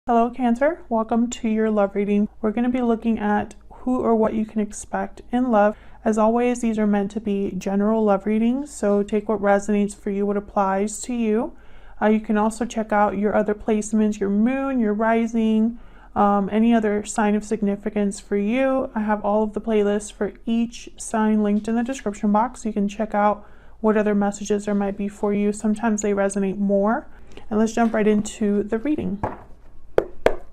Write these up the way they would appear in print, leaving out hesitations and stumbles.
Hello Cancer, welcome to your love reading. We're going to be looking at who or what you can expect in love. As always, these are meant to be general love readings, so take what resonates for you, what applies to you. You can also check out your other placements, your moon, your rising, any other sign of significance for you. I have all of the playlists for each sign linked in the description box. You can check out what other messages there might be for you. Sometimes they resonate more. And let's jump right into the reading.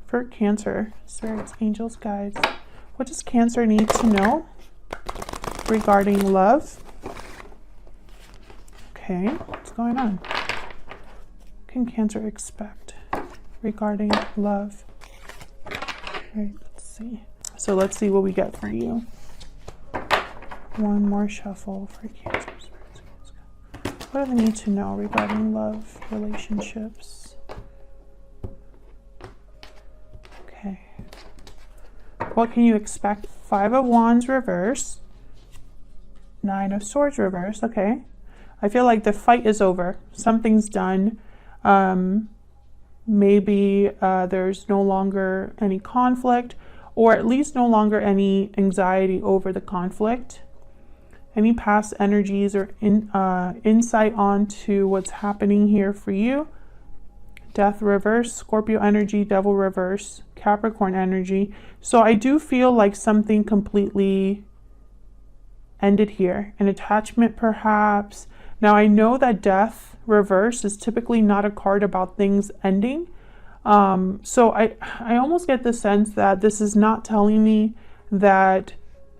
For Cancer, spirits, angels, guides, what does Cancer need to know regarding love? Okay, what's going on? What can Cancer expect regarding love? Okay, let's see. So let's see what we get for you. One more shuffle for Cancer, spirits. What do they need to know regarding love, relationships? What can you expect? Five of Wands reverse, Nine of Swords reverse. Okay, I feel like the fight is over. Something's done. Maybe there's no longer any conflict, or at least no longer any anxiety over the conflict. Any past energies or insight onto what's happening here for you. Death reverse, Scorpio energy, Devil reverse, Capricorn energy. So I do feel like something completely ended here. An attachment perhaps. Now I know that Death reverse is typically not a card about things ending. So I almost get the sense that this is not telling me that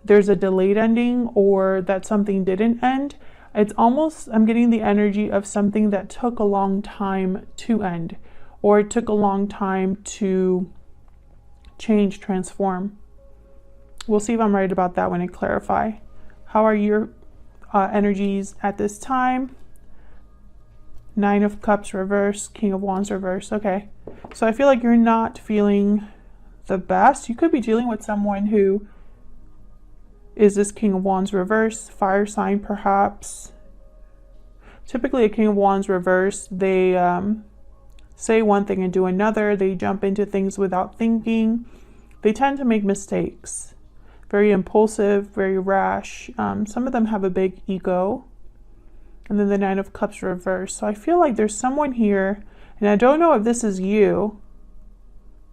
there's a delayed ending or that something didn't end. It's almost, I'm getting the energy of something that took a long time to end, or it took a long time to change, transform. We'll see if I'm right about that when I clarify. How are your energies at this time? Nine of Cups reverse, King of Wands reverse. Okay, so I feel like you're not feeling the best. You could be dealing with someone who is this King of Wands reverse, fire sign perhaps. Typically a King of Wands reverse, they say one thing and do another. They jump into things without thinking. They tend to make mistakes. Very impulsive, very rash. Some of them have a big ego. And then the Nine of Cups reverse. So I feel like there's someone here, and I don't know if this is you.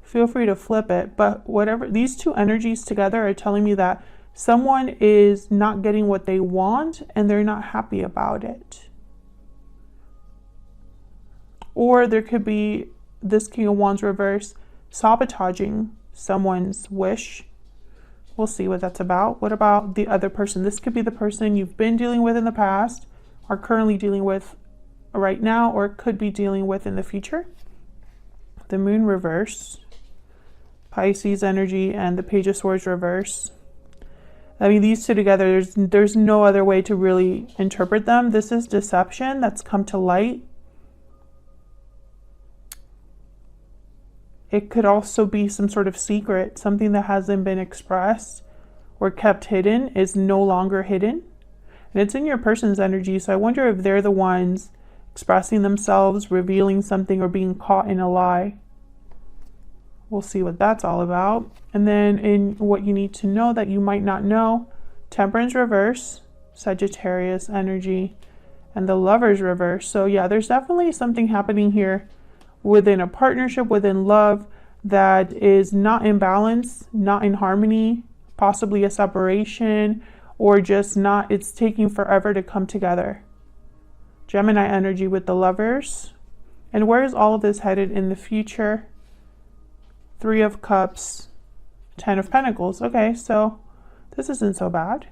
Feel free to flip it, but whatever, these two energies together are telling me that someone is not getting what they want and they're not happy about it. Or there could be this King of Wands reverse sabotaging someone's wish. We'll see what that's about. What about the other person? This could be the person you've been dealing with in the past, are currently dealing with right now, or could be dealing with in the future. The Moon reverse, Pisces energy, and the Page of Swords reverse. I mean, these two together, there's no other way to really interpret them. This is deception that's come to light. It could also be some sort of secret, something that hasn't been expressed or kept hidden is no longer hidden. And it's in your person's energy, so I wonder if they're the ones expressing themselves, revealing something, or being caught in a lie. We'll see what that's all about. And then in what you need to know that you might not know, Temperance reverse, Sagittarius energy, and the Lovers reverse. So yeah, there's definitely something happening here within a partnership, within love, that is not in balance, not in harmony, possibly a separation, or just not, it's taking forever to come together. Gemini energy with the Lovers. And where is all of this headed in the future? Three of Cups, Ten of Pentacles. Okay, so this isn't so bad.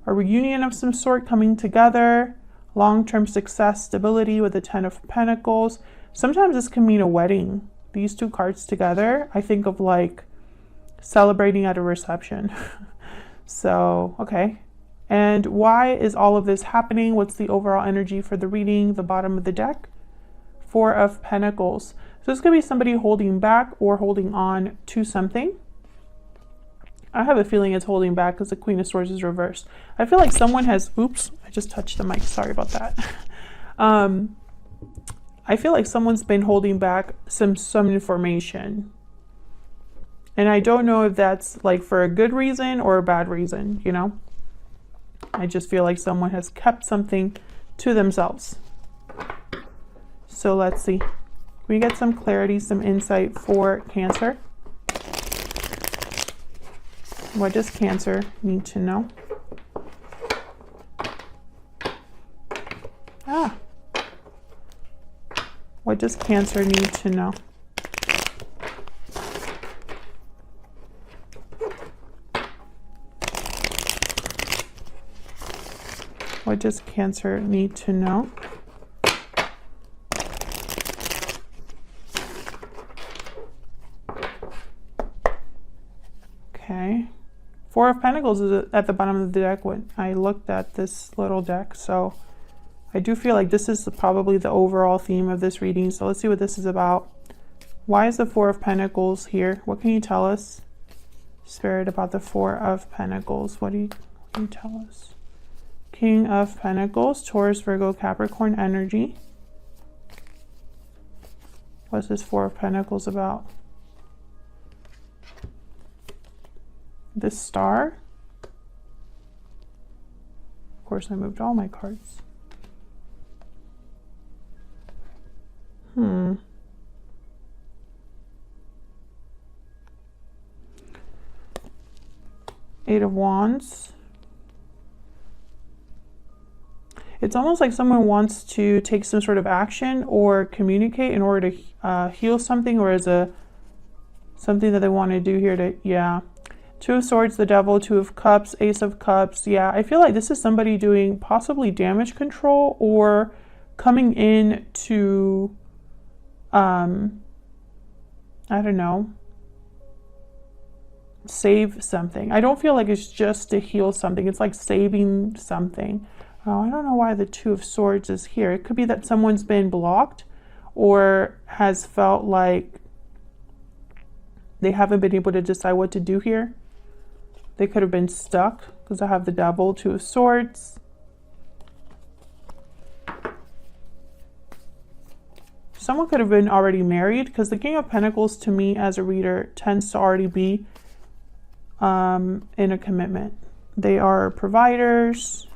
A reunion of some sort coming together, long-term success, stability with the Ten of Pentacles. Sometimes this can mean a wedding. These two cards together, I think of like celebrating at a reception. So, okay. And why is all of this happening? What's the overall energy for the reading? The bottom of the deck, Four of Pentacles. So this could be somebody holding back or holding on to something. I have a feeling it's holding back because the Queen of Swords is reversed. I feel like someone has, oops, I just touched the mic. Sorry about that. I feel like someone's been holding back some information. And I don't know if that's like for a good reason or a bad reason, you know? I just feel like someone has kept something to themselves. So let's see. We get some clarity, some insight for Cancer. What does Cancer need to know? What does Cancer need to know? What does Cancer need to know? Okay. Four of Pentacles is at the bottom of the deck when I looked at this little deck. So I do feel like this is probably the overall theme of this reading. So let's see what this is about. Why is the Four of Pentacles here? What can you tell us, Spirit, about the Four of Pentacles? What can you tell us? King of Pentacles, Taurus, Virgo, Capricorn energy. What's this Four of Pentacles about? This Star. Of course, I moved all my cards. Eight of Wands. It's almost like someone wants to take some sort of action or communicate in order to heal something, or as something that they want to do here to, Two of Swords, the Devil, Two of Cups, Ace of Cups. Yeah, I feel like this is somebody doing possibly damage control or coming in to, I don't know, save something. I don't feel like it's just to heal something. It's like saving something. Oh, I don't know why the Two of Swords is here. It could be that someone's been blocked or has felt like they haven't been able to decide what to do here. They could have been stuck because I have the Devil, Two of Swords. Someone could have been already married, because the King of Pentacles to me as a reader tends to already be in a commitment. They are providers.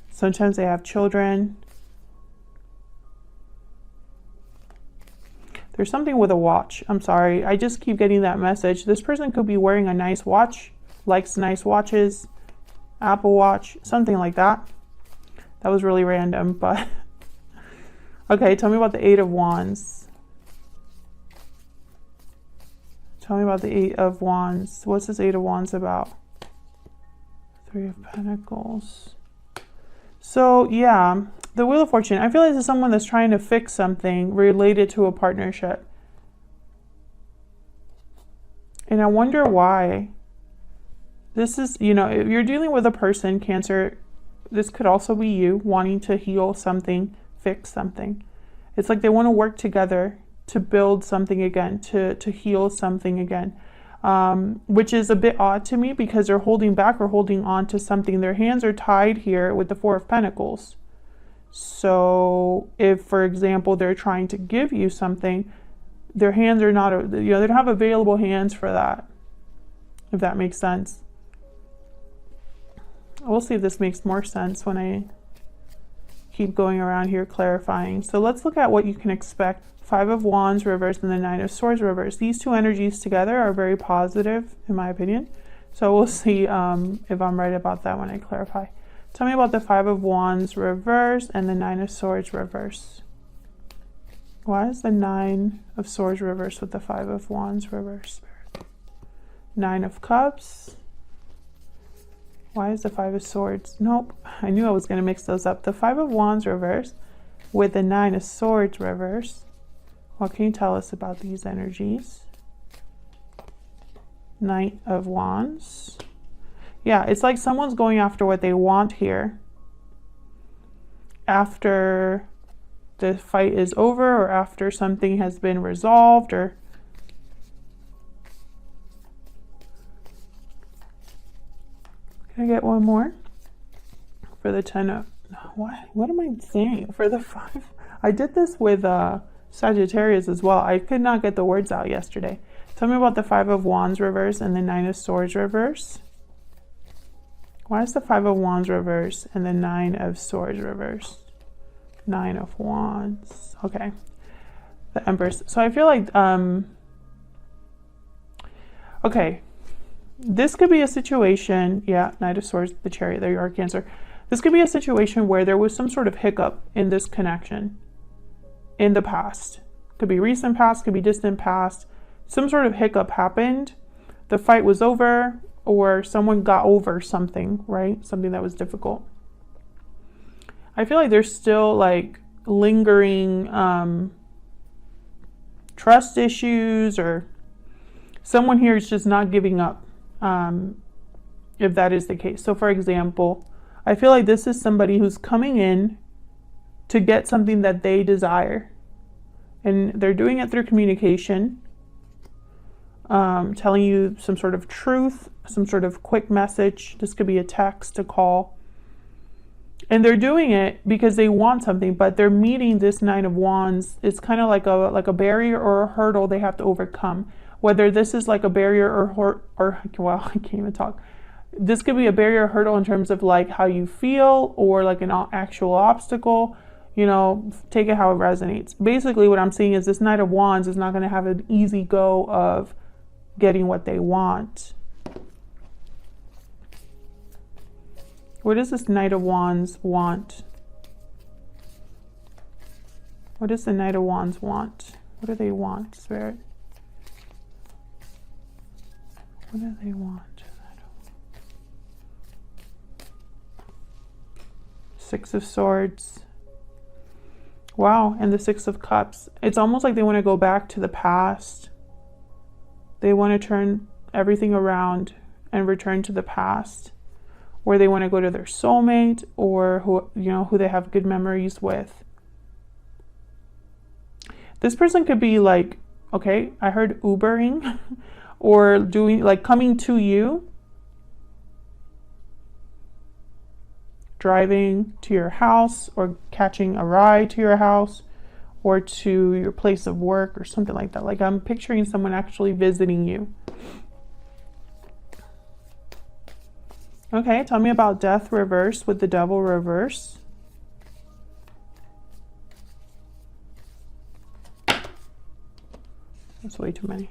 Sometimes they have children. There's something with a watch. I'm sorry. I just keep getting that message. This person could be wearing a nice watch, likes nice watches, Apple Watch, something like that. That was really random, but okay, tell me about the Eight of Wands. Tell me about the Eight of Wands. What's this Eight of Wands about? Three of Pentacles. So yeah, the Wheel of Fortune. I feel like this is someone that's trying to fix something related to a partnership. And I wonder why. This is, you know, if you're dealing with a person, Cancer, this could also be you wanting to heal something, fix something. It's like they want to work together to build something again, to heal something again. Which is a bit odd to me because they're holding back or holding on to something. Their hands are tied here with the Four of Pentacles. So if, for example, they're trying to give you something, their hands are not, you know, they don't have available hands for that, if that makes sense. We'll see if this makes more sense when I keep going around here clarifying. So let's look at what you can expect. Five of Wands reversed and the Nine of Swords reversed. These two energies together are very positive, in my opinion. So we'll see if I'm right about that when I clarify. Tell me about the Five of Wands reversed and the Nine of Swords reversed. Why is the Nine of Swords reversed with the Five of Wands reversed? Nine of Cups. Why is the Five of Swords? Nope, I knew I was going to mix those up. The Five of Wands reversed with the Nine of Swords reversed. What can you tell us about these energies? Knight of Wands. Yeah, it's like someone's going after what they want here. After the fight is over or after something has been resolved, or can I get one more? For the Ten what am I saying for the 5? I did this with Sagittarius as well. I could not get the words out yesterday. Tell me about the 5 of Wands reverse and the 9 of Swords reverse. Why is the 5 of Wands reverse and the 9 of Swords reverse? 9 of Wands. Okay. The Empress. So I feel like, okay. This could be a situation, yeah, Knight of Swords, the Chariot, there you are, Cancer. This could be a situation where there was some sort of hiccup in this connection in the past. Could be recent past, could be distant past. Some sort of hiccup happened. The fight was over, or someone got over something, right? Something that was difficult. I feel like there's still like lingering trust issues, or someone here is just not giving up. If that is the case. So for example, I feel like this is somebody who's coming in to get something that they desire, and they're doing it through communication, telling you some sort of truth, some sort of quick message. This could be a text, a call, and they're doing it because they want something, but they're meeting this 9 of Wands. It's kind of like a barrier or a hurdle they have to overcome. Whether this is like a barrier or well, I can't even talk. This could be a barrier or hurdle in terms of like how you feel, or like an actual obstacle, you know, take it how it resonates. Basically what I'm seeing is this Knight of Wands is not going to have an easy go of getting what they want. What does this Knight of Wands want? What does the Knight of Wands want? What do they want, Spirit? What do they want? 6 of Swords. Wow, and the 6 of Cups. It's almost like they want to go back to the past. They want to turn everything around and return to the past, where they want to go to their soulmate, or who they have good memories with. This person could be like, okay, I heard Ubering. Or doing like coming to you, driving to your house, or catching a ride to your house, or to your place of work, or something like that. Like I'm picturing someone actually visiting you. Okay, tell me about Death reverse with the Devil reverse. That's way too many.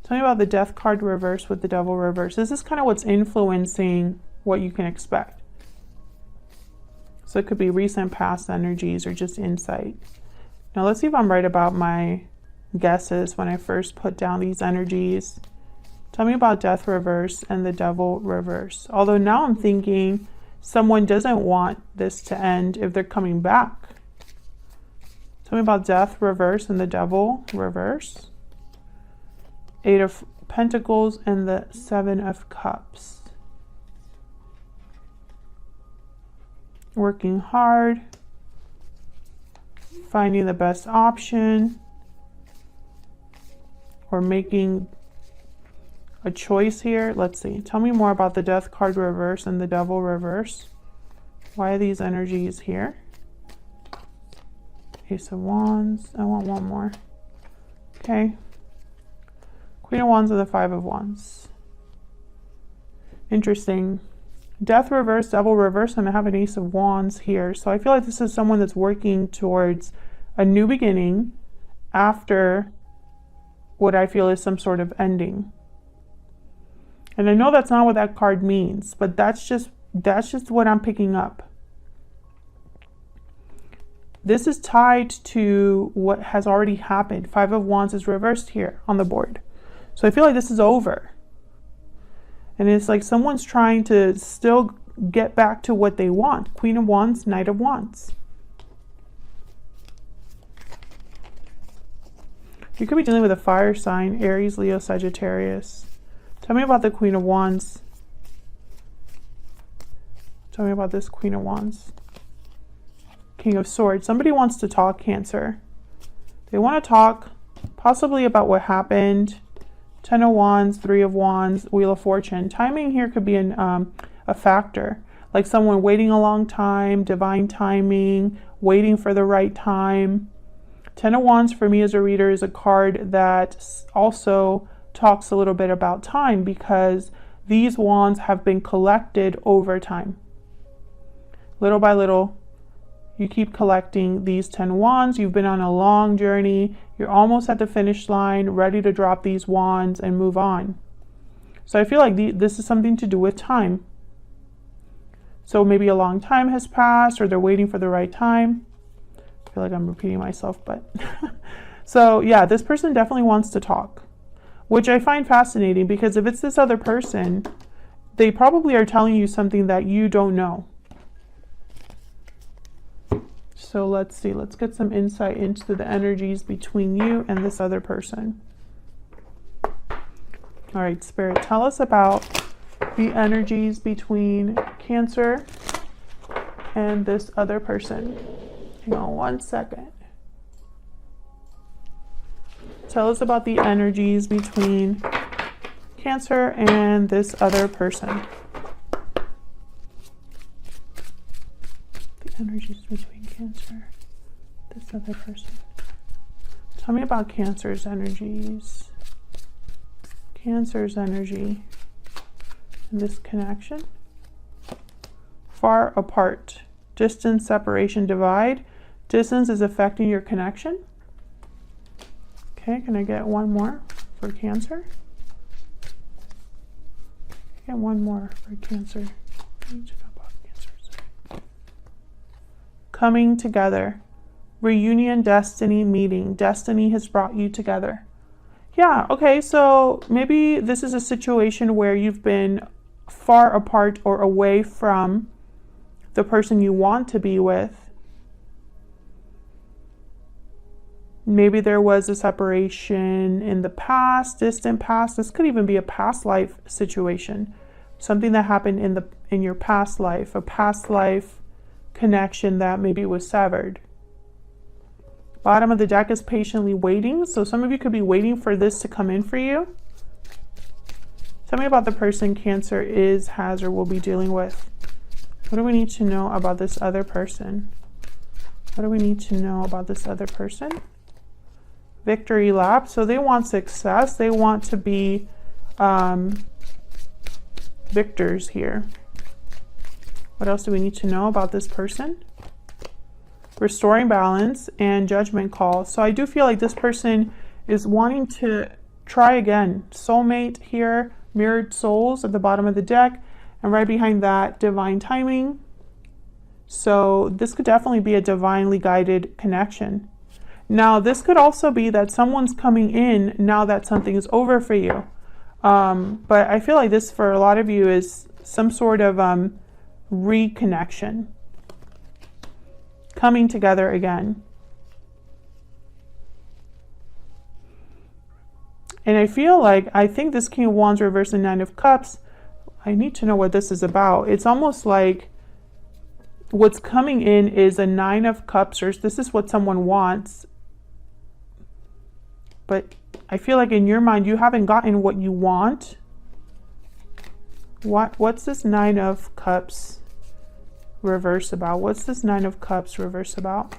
Tell me about the Death card reverse with the Devil reverse. This is kind of what's influencing what you can expect. So it could be recent past energies or just insight. Now let's see if I'm right about my guesses when I first put down these energies. Tell me about Death reverse and the Devil reverse. Although now I'm thinking someone doesn't want this to end if they're coming back. Tell me about Death reverse and the Devil reverse. 8 of Pentacles and the 7 of Cups. Working hard. Finding the best option. Or making a choice here. Let's see. Tell me more about the Death card reverse and the Devil reverse. Why are these energies here? Ace of Wands. I want one more. Okay. Queen of Wands and the 5 of Wands. Interesting. Death reverse, Devil reverse, and I have an Ace of Wands here. So I feel like this is someone that's working towards a new beginning after what I feel is some sort of ending. And I know that's not what that card means, but that's just what I'm picking up. This is tied to what has already happened. 5 of Wands is reversed here on the board. So I feel like this is over. And it's like someone's trying to still get back to what they want. Queen of Wands, Knight of Wands. You could be dealing with a fire sign, Aries, Leo, Sagittarius. Tell me about the Queen of Wands. Tell me about this Queen of Wands. King of Swords. Somebody wants to talk, Cancer. They want to talk possibly about what happened. 10 of Wands, 3 of Wands, Wheel of Fortune. Timing here could be a factor. like someone waiting a long time, divine timing, waiting for the right time. Ten of Wands for me as a reader is a card that also talks a little bit about time, because these wands have been collected over time. Little by little, you keep collecting these 10 wands. You've been on a long journey. You're almost at the finish line, ready to drop these wands and move on. So I feel like this is something to do with time. So maybe a long time has passed, or they're waiting for the right time. I feel like I'm repeating myself, but so yeah, this person definitely wants to talk, which I find fascinating, because if it's this other person, they probably are telling you something that you don't know. So let's see, let's get some insight into the energies between you and this other person. All right, Spirit, tell us about the energies between Cancer and this other person. Hang on one second. Tell us about the energies between Cancer and this other person. The energies between Cancer, this other person. Tell me about Cancer's energies. Cancer's energy in this connection. Far apart. Distance, separation, divide. Distance is affecting your connection. Okay, can I get one more for Cancer? Get one more for Cancer. Coming together. Reunion, destiny, meeting. Destiny has brought you together. Yeah, okay, so maybe this is a situation where you've been far apart or away from the person you want to be with. Maybe there was a separation in the past, distant past. This could even be a past life situation. Something that happened in your past life, a past life connection that maybe was severed. Bottom of the deck is patiently waiting. So some of you could be waiting for this to come in for you. Tell me about the person Cancer is, has, or will be dealing with. What do we need to know about this other person? What do we need to know about this other person? Victory lap. So they want success. They want to be victors here. What else do we need to know about this person? Restoring balance and judgment call. So I do feel like this person is wanting to try again. Soulmate here, mirrored souls at the bottom of the deck, and right behind that, divine timing. So this could definitely be a divinely guided connection. Now, this could also be that someone's coming in now that something is over for you. But I feel like this for a lot of you is some sort of reconnection. Coming together again. And I feel like, I think this King of Wands reversed and Nine of Cups, I need to know what this is about. It's almost like what's coming in is a Nine of Cups, or this is what someone wants. But I feel like in your mind, you haven't gotten what you want. What's this Nine of Cups reverse about? What's this Nine of Cups reverse about?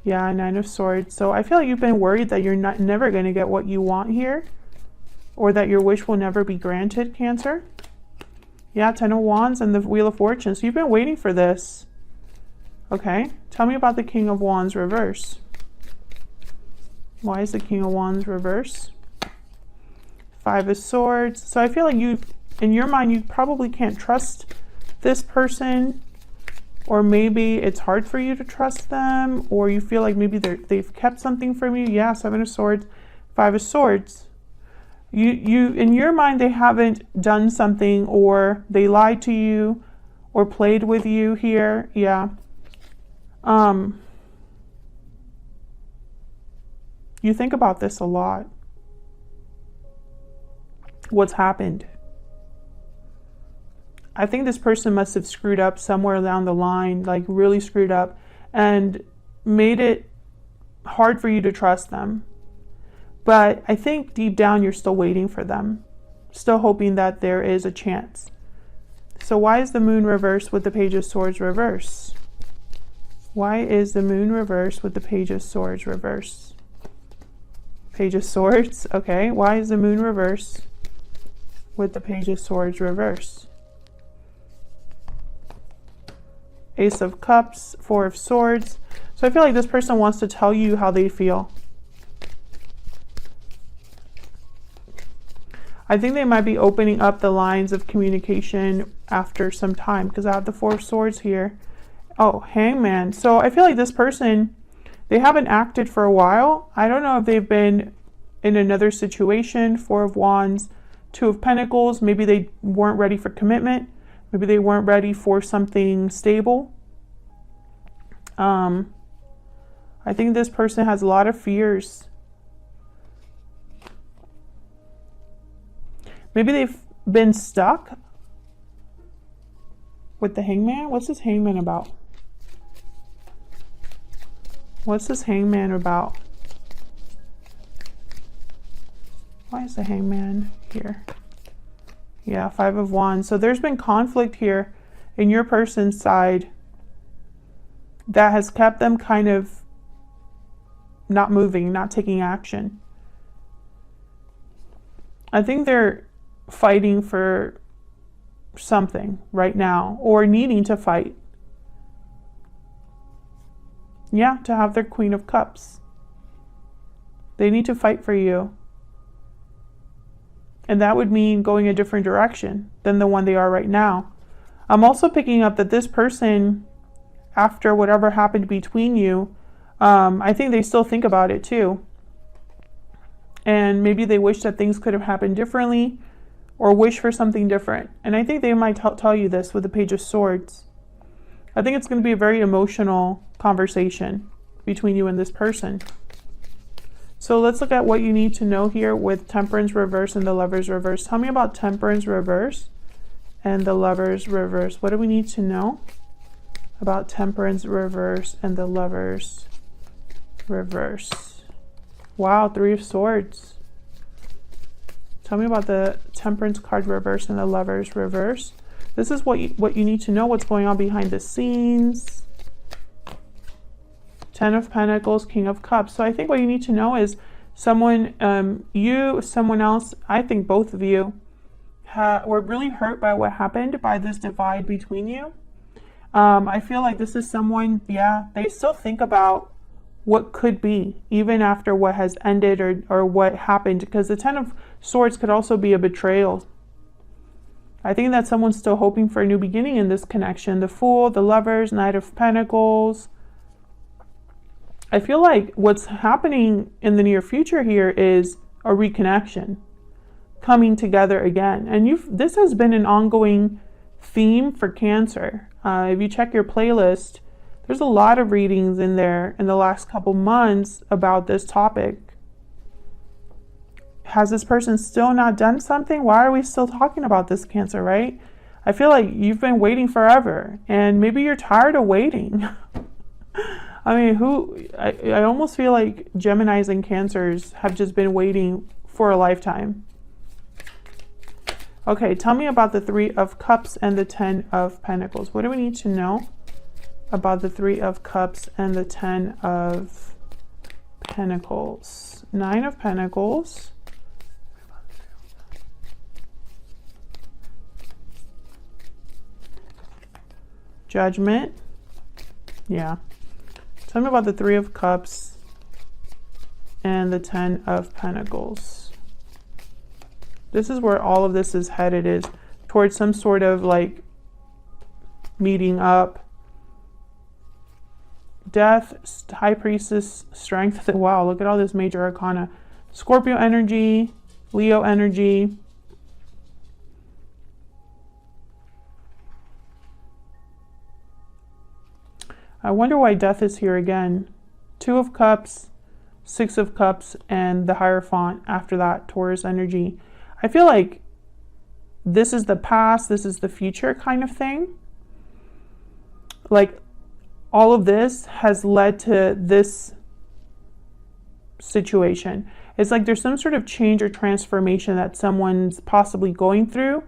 Yeah, Nine of Swords. So I feel like you've been worried that you're never going to get what you want here, or that your wish will never be granted, Cancer. Yeah, Ten of Wands and the Wheel of Fortune. So you've been waiting for this. Okay, tell me about the King of Wands reverse. Why is the King of Wands reverse? Five of Swords. So I feel like you, in your mind, you probably can't trust this person, or maybe it's hard for you to trust them, or you feel like maybe they've kept something from you. Yeah, Seven of Swords, Five of Swords. You in your mind, they haven't done something, or they lied to you, or played with you here. Yeah. You think about this a lot. What's happened? I think this person must have screwed up somewhere down the line, like really screwed up, and made it hard for you to trust them. But I think deep down you're still waiting for them, still hoping that there is a chance. So why is the moon reversed with the Page of Swords reverse? Why is the moon reversed with the Page of Swords reverse? Page of Swords, okay. Why is the moon reversed with the Page of Swords reverse? Ace of Cups, Four of Swords. So I feel like this person wants to tell you how they feel. I think they might be opening up the lines of communication after some time, because I have the Four of Swords here. Oh, Hangman. So I feel like this person, they haven't acted for a while. I don't know if they've been in another situation. Four of Wands, Two of Pentacles. Maybe they weren't ready for commitment. Maybe they weren't ready for something stable. I think this person has a lot of fears. Maybe they've been stuck with the Hangman. What's this Hangman about? What's this Hangman about? Why is the Hangman here? Yeah, Five of Wands. So there's been conflict here in your person's side that has kept them kind of not moving, not taking action. I think they're fighting for something right now, or needing to fight. Yeah, to have their Queen of Cups. They need to fight for you. And that would mean going a different direction than the one they are right now. I'm also picking up that this person, after whatever happened between you, I think they still think about it too. And maybe they wish that things could have happened differently, or wish for something different. And I think they might tell you this with the Page of Swords. I think it's going to be a very emotional conversation between you and this person. So let's look at what you need to know here with Temperance reverse and the Lovers reverse. Tell me about Temperance reverse and the Lovers reverse. What do we need to know about Temperance reverse and the Lovers reverse? Wow, Three of Swords. Tell me about the Temperance card reverse and the Lovers reverse. This is what you need to know, what's going on behind the scenes. Ten of Pentacles, King of Cups. So I think what you need to know is someone, someone else, I think both of you were really hurt by what happened, by this divide between you. I feel like this is someone, yeah, they still think about what could be, even after what has ended or what happened, because the Ten of Swords could also be a betrayal. I think that someone's still hoping for a new beginning in this connection. The Fool, the Lovers, Knight of Pentacles. I feel like what's happening in the near future here is a reconnection, coming together again. And this has been an ongoing theme for Cancer. If you check your playlist, there's a lot of readings in there in the last couple months about this topic. Has this person still not done something? Why are we still talking about this, Cancer, right? I feel like you've been waiting forever, and maybe you're tired of waiting. I mean, I almost feel like Geminis and Cancers have just been waiting for a lifetime. Okay, tell me about the Three of Cups and the Ten of Pentacles. What do we need to know about the Three of Cups and the Ten of Pentacles? Nine of Pentacles. Judgment. Yeah. Tell me about the Three of Cups and the Ten of Pentacles. This is where all of this is headed, is towards some sort of like meeting up. Death, High Priestess, Strength. Wow, look at all this major arcana. Scorpio energy, Leo energy. I wonder why Death is here again. Two of Cups, Six of Cups, and the Hierophant after that, Taurus energy. I feel like this is the past, this is the future kind of thing. Like all of this has led to this situation. It's like there's some sort of change or transformation that someone's possibly going through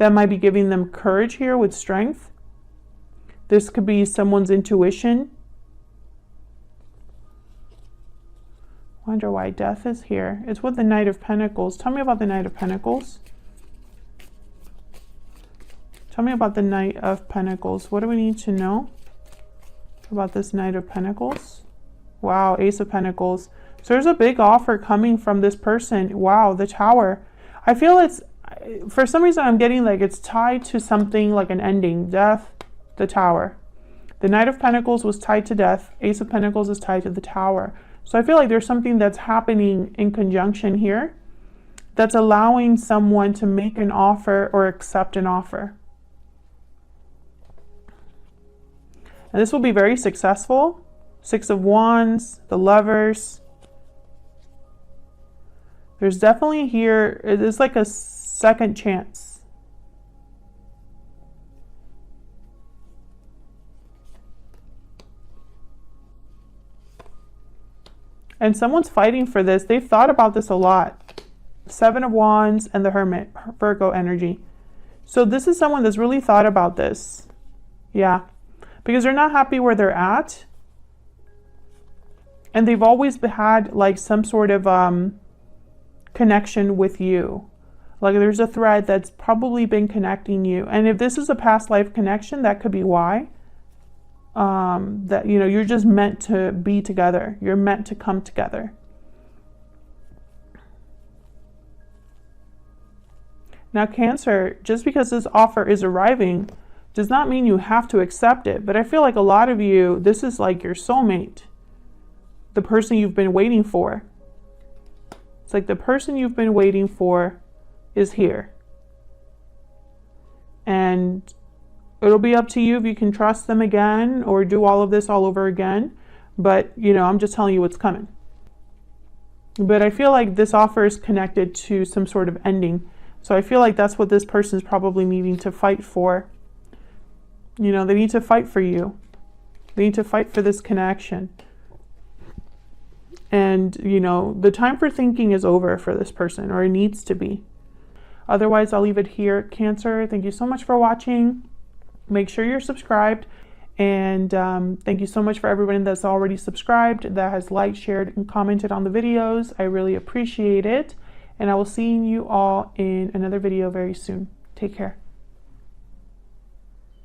that might be giving them courage here with strength. This could be someone's intuition. Wonder why death is here. It's with the Knight of Pentacles. Tell me about the Knight of Pentacles. Tell me about the Knight of Pentacles. What do we need to know about this Knight of Pentacles? Wow, Ace of Pentacles. So there's a big offer coming from this person. Wow, the Tower. I feel it's, for some reason I'm getting like it's tied to something like an ending. Death, the Tower. The Knight of Pentacles was tied to death. Ace of Pentacles is tied to the Tower. So I feel like there's something that's happening in conjunction here that's allowing someone to make an offer or accept an offer. And this will be very successful. Six of Wands, the Lovers. There's definitely here, it's like a second chance. And someone's fighting for this. They've thought about this a lot. Seven of Wands and the Hermit, Virgo energy. So this is someone that's really thought about this. Yeah. Because they're not happy where they're at. And they've always had like some sort of connection with you. Like there's a thread that's probably been connecting you. And if this is a past life connection, that could be why. That, you know, you're just meant to be together. You're meant to come together. Now, Cancer, just because this offer is arriving does not mean you have to accept it. But I feel like a lot of you, this is like your soulmate. The person you've been waiting for. It's like the person you've been waiting for is here. And it'll be up to you if you can trust them again or do all of this all over again. But, you know, I'm just telling you what's coming. But I feel like this offer is connected to some sort of ending. So I feel like that's what this person is probably needing to fight for. You know, they need to fight for you. They need to fight for this connection. And, you know, the time for thinking is over for this person, or it needs to be. Otherwise, I'll leave it here. Cancer, thank you so much for watching. Make sure you're subscribed. And thank you so much for everyone that's already subscribed, that has liked, shared, and commented on the videos. I really appreciate it. And I will see you all in another video very soon. Take care.